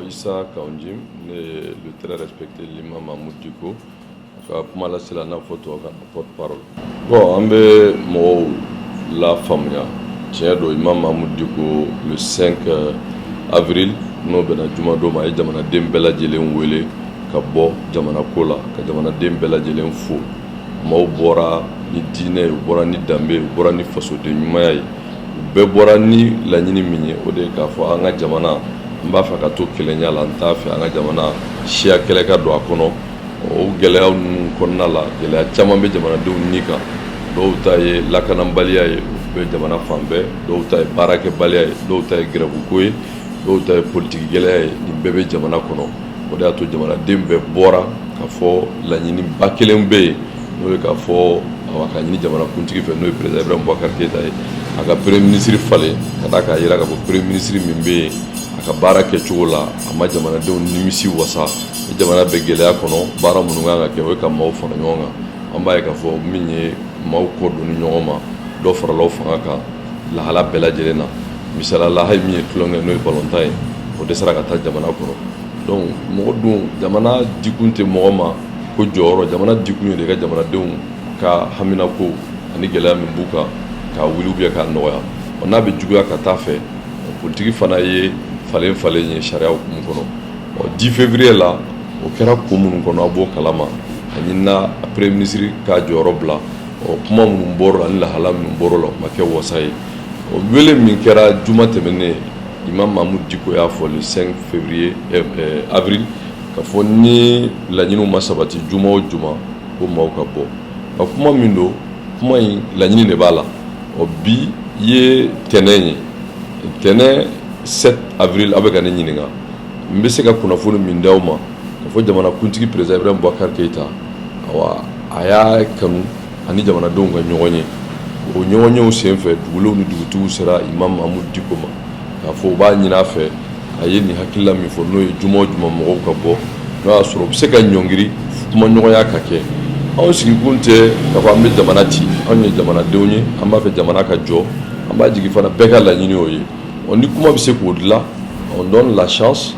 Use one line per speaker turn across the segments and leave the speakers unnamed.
Issa Kaunjim, le très respecté l'imam Mahmoud Diko, kuma la sila n'a photo ka porte-parole. Bon, an bɛ mɔgɔw la faamuya tiɲɛ don imam Mahmoud Diko le 5 avril n'o bɛnna juma don ma a ye jamanaden bɛɛ lajɛlen wele ka bɔ jamana ko la ka jamanaden bɛɛ lajɛlen fo. Maaw bɔra ni diinɛ ye, u bɔra ni danbe ye, u bɔra ni fasoden ɲumanya ye, u bɛɛ bɔra ni laɲini min ye o de ye k'a fɔ an ka jamana n b'a fɛ ka to kelenya la, n t'a fɛ an ka jamana siya kɛlɛ ka don a kɔnɔ. O gɛlɛyaw ninnu kɔnɔna la gɛlɛya caman bɛ jamanadenw ni kan. Dɔw ta ye lakanabaliya ye, u bɛ jamana fan bɛɛ, dɔw ta ye baarakɛbaliya ye, dɔw ta ye gɛrɛbuko ye, dɔw ta ye politiki gɛlɛya ye, nin bɛɛ bɛ jamana kɔnɔ. O de y'a to jamanaden bɛɛ bɔra k'a fɔ laɲini ba kelen bɛ yen n'o ye k'a fɔ a ka ɲini jamanakuntigi fɛ n'o ye président Ibrahim Boubacar Keïta ye a ka premier ministre falen ka d'a k'a jira k'a fɔ premier ministre min bɛ yen a ka baara kɛcogo la a ma jamanadenw nimisi wasa. Ni jamana bɛ gɛlɛya kɔnɔ baara minnu kan ka kɛ o ye ka maaw fara ɲɔgɔn kan. An b'a ye k'a fɔ min ye maaw kɔ don ni ɲɔgɔn ma dɔ farala o fanga kan lahala bɛɛ lajɛlen na. Misala lahayi min ye tulonkɛ n'o ye balontan ye o dɛsɛra ka taa jamana kɔnɔ. Donc mɔgɔ dun jamana dikun tɛ mɔgɔ ma ko jɔyɔrɔ, jamana dikun ye de ka jamanadenw ka haminako ani gɛlɛya min b'u kan k'a wuli ubiyɛn k'a nɔgɔya. N'a bɛ juguya ka taa fɛ politiki fana ye falen ye sariya hukumu kɔnɔ. 10 février la o kɛra ko minnu kɔnɔ a b'o kalama a ɲinina premier ministre k'a jɔyɔrɔ bila kuma minnu bɔr'o la ani lahala minnu bɔr'o la o ma kɛ wasa ye. O wele min kɛra juma tɛmɛnen imam Mahmoud Diko y'a fɔ le 5 février avril k'a fɔ ni laɲiniw ma sabati juma o juma ko maaw ka bɔ. A kuma min don kuma in laɲini de b'a la. Bi ye tɛnɛn ye, tɛnɛn 7 avril a bɛ ka ne ɲininka n bɛ se ka kunnafoni min d'aw ma k'a fɔ jamanakuntigi président Ibrahim Boubacar Keïta awa a y'a kanu ani jamanadenw ka ɲɔgɔn ye. O ɲɔgɔn yew senfɛ dugulenw ni dugutigiw sera imam Mahmoud Diko ma k'a fɔ u b'a ɲini a fɛ a ye nin hakilila min fɔ n'o ye juma o juma mɔgɔw ka bɔ n'o y'a sɔrɔ u bɛ se ka ɲɔngiri kuma ɲɔgɔnya ka kɛ. Anw sigikun tɛ k'a fɔ an bɛ jamana ci, anw ye jamanadenw ye, an b'a fɛ jamana ka jɔ, an b'a jigin fana bɛɛ ka laɲini o ye. Ni kuma bɛ se k'o dilan on donne la chance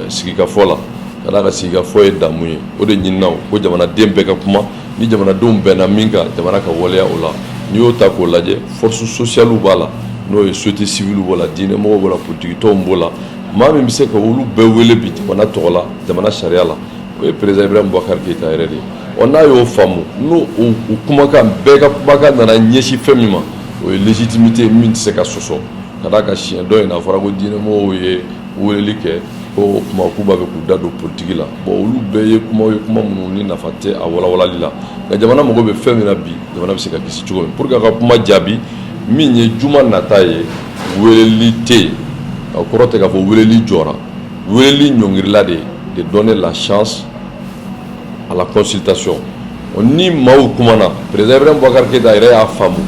sigikafɔ la ka d'a kan sigikafɔ ye damu ye o de ɲinina ko jamanaden bɛɛ ka kuma ni jamanadenw bɛnna min kan jamana ka waleya o la. N'i y'o ta k'o lajɛ force sociale b'a la n'o ye société civile b'o la, diinɛmɔgɔw b'o la, politique tɔnw b'o la. Maa min bɛ se ka olu bɛɛ wele bi jamana tɔgɔ la jamana sariya la o ye président Ibrahim Boubacar Keïta yɛrɛ de ye. N'a y'o faamu n'o o kumakan bɛɛ ka kumakan nana ɲɛsin fɛn min ma o ye légitimité min tɛ se ka sɔsɔ ka d'a kan siɲɛ dɔ in na a fɔra ko diinɛmɔgɔw ye weleli kɛ ko kuma k'u b'a fɛ k'u da don politiki la. Olu bɛɛ ye kuma minnu ni nafa tɛ a walawalali la nka jamana mago bɛ fɛn min na bi jamana bɛ se ka kisi cogo min pour que a ka kuma jaabi min ye juma nata ye weleli tɛ yen. O kɔrɔ tɛ k'a fɔ weleli jɔra, weleli ɲɔngirila de donner la chance à la consultation. Ni maaw kumana président Ibrahim Boubacar Keïta yɛrɛ y'a faamu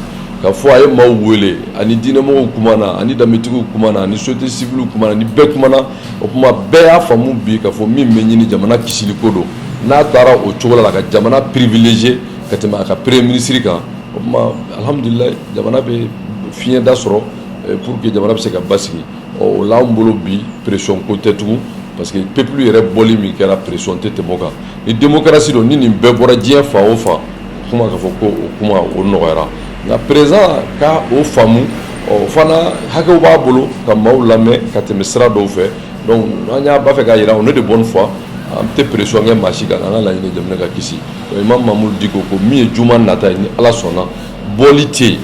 k'a fɔ a ye maaw wele ani diinɛmɔgɔw kumana ani danbetigiw kumana ani société civile kumana ni bɛɛ kumana o kuma bɛɛ y'a faamu bi k'a fɔ min bɛ ɲini jamana kisili ko don. N'a taara o cogo la ka jamana privilégié ka tɛmɛ a ka premier ministre kan o kuma alhamdulilayi jamana bɛ fiɲɛ da sɔrɔ pour que jamana bɛ se ka basigi. O la an bolo bi pression ko tɛ tugun parce que peuple yɛrɛ bɔli min kɛra pression tɛ tɛmɛ o kan. Ni démocratie don ni nin bɛɛ bɔra diɲɛ fan o fan kuma k'a fɔ ko o kuma o nɔgɔyara nka président ka o faamu fana hakɛw b'a bolo ka maaw lamɛn ka tɛmɛ sira dɔw fɛ. Donc an y'a b'a fɛ k'a jira on est de bonne foi an tɛ pression kɛ maa si kan an ka laɲini jamana ka kisi. Imam Mahmoud Diko ko min ye juma nata ye ni Ala sɔnna bɔli tɛ yen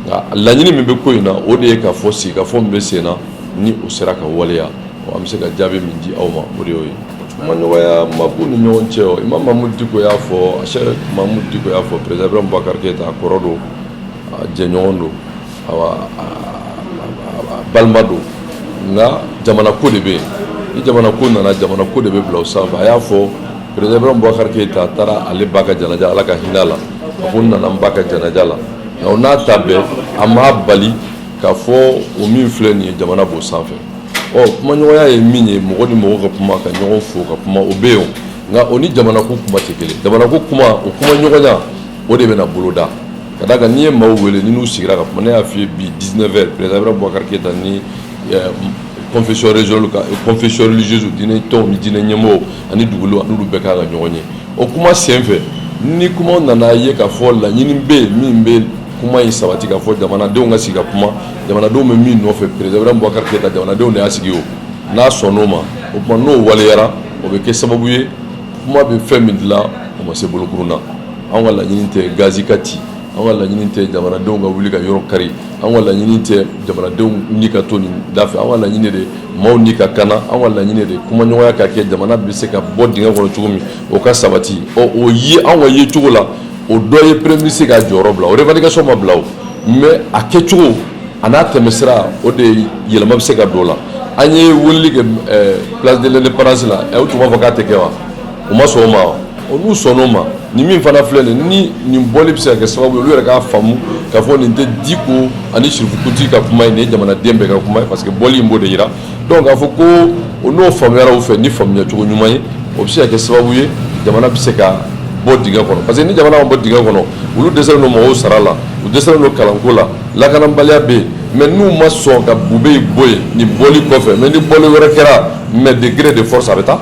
nka laɲini min bɛ ko in na o de ye k'a fɔ sigikafɔ min bɛ sen na ni o sera ka waleya an bɛ se ka jaabi min di aw ma o de y'o ye. Kumaɲɔgɔnya ma b'u ni ɲɔgɔn cɛ imam Mahmoud Diko y'a fɔ Cheikh Mahmoud Diko y'a fɔ président Ibrahim Boubacar Keïta a kɔrɔ don a jɛɲɔgɔn don a balima don nka jamana ko de bɛ yen ni jamana ko nana jamana ko de bɛ bila o sanfɛ. A y'a fɔ président Ibrahim Boubacar Keïta taara ale ba ka janaja Ala ka hinɛ a la a ko n nana n ba ka janaja la nka o n'a ta bɛɛ a ma bali k'a fɔ o min filɛ nin ye jamana b'o sanfɛ. Kumaɲɔgɔnya ye min ye mɔgɔ ni mɔgɔ ka kuma ka ɲɔgɔn fo ka kuma o bɛ yen nka o ni jamana ko kuma tɛ kelen. Jamana ko kuma o kumaɲɔgɔnya o de bɛna boloda ka d'a kan n'i ye maaw wele ni n'u sigira ka kuma ne y'a f'i ye bi 19h président Ibrahim Boubacar Keïta ni confession régionale confession religieuse diinɛ tɔnw ni diinɛ ɲɛmɔgɔw ani dugukolo n'olu bɛɛ kan ka ɲɔgɔn ye o kuma senfɛ ni kuma nana ye k'a fɔ laɲini bɛ yen min bɛ kuma in sabati k'a fɔ jamanadenw ka sigi ka kuma jamanadenw bɛ min nɔfɛ président Ibrahim Boubacar Keïta jamanadenw de y'a sigi o n'a sɔnn'o ma o kuma n'o waleyara o bɛ kɛ sababu ye kuma bɛ fɛn min dilan o ma se bolokurun na anw ka laɲini tɛ gazi ka ci anw ka laɲini tɛ jamanadenw ka wuli ka yɔrɔ kari anw ka laɲini tɛ jamanadenw ni ka to nin da fɛ anw ka laɲini de maaw ni ka kana anw ka laɲini de kumaɲɔgɔnya ka kɛ jamana bɛ se ka bɔ dingɛ kɔnɔ cogo min o ka sabati o ye anw ka ye cogo la o dɔ ye premier ministre ka jɔyɔrɔ bila o revendication ma bila o mais a kɛcogo a n'a tɛmɛsira o de yɛlɛma bɛ se ka don o la an ye weleli kɛ place de l'indépendance la o tun b'a fɔ k'a tɛ kɛ wa o ma sɔn o ma wa n'u sɔnn'o ma ni min fana filɛ ni nin bɔli bɛ se ka kɛ sababu ye olu yɛrɛ k'a faamu k'a fɔ nin tɛ Diko ani Cherifu ka kuma ye nin ye jamanaden bɛɛ ka kuma ye parce que bɔli in b'o de yira donc k'a fɔ ko n'o faamuyara u fɛ ni faamuyacogo ɲuman ye o bɛ se ka kɛ sababu ye jamana bɛ se ka bɔ dingɛ kɔnɔ parce que ni jamana ma bɔ dingɛ kɔnɔ olu dɛsɛlen don mɔgɔw sara la u dɛsɛlen don kalanko la lakanabaliya bɛ yen mais n'u ma sɔn ka bube bɔ yen nin bɔli kɔfɛ mais ni bɔli wɛrɛ kɛra mais degré de force a bɛ taa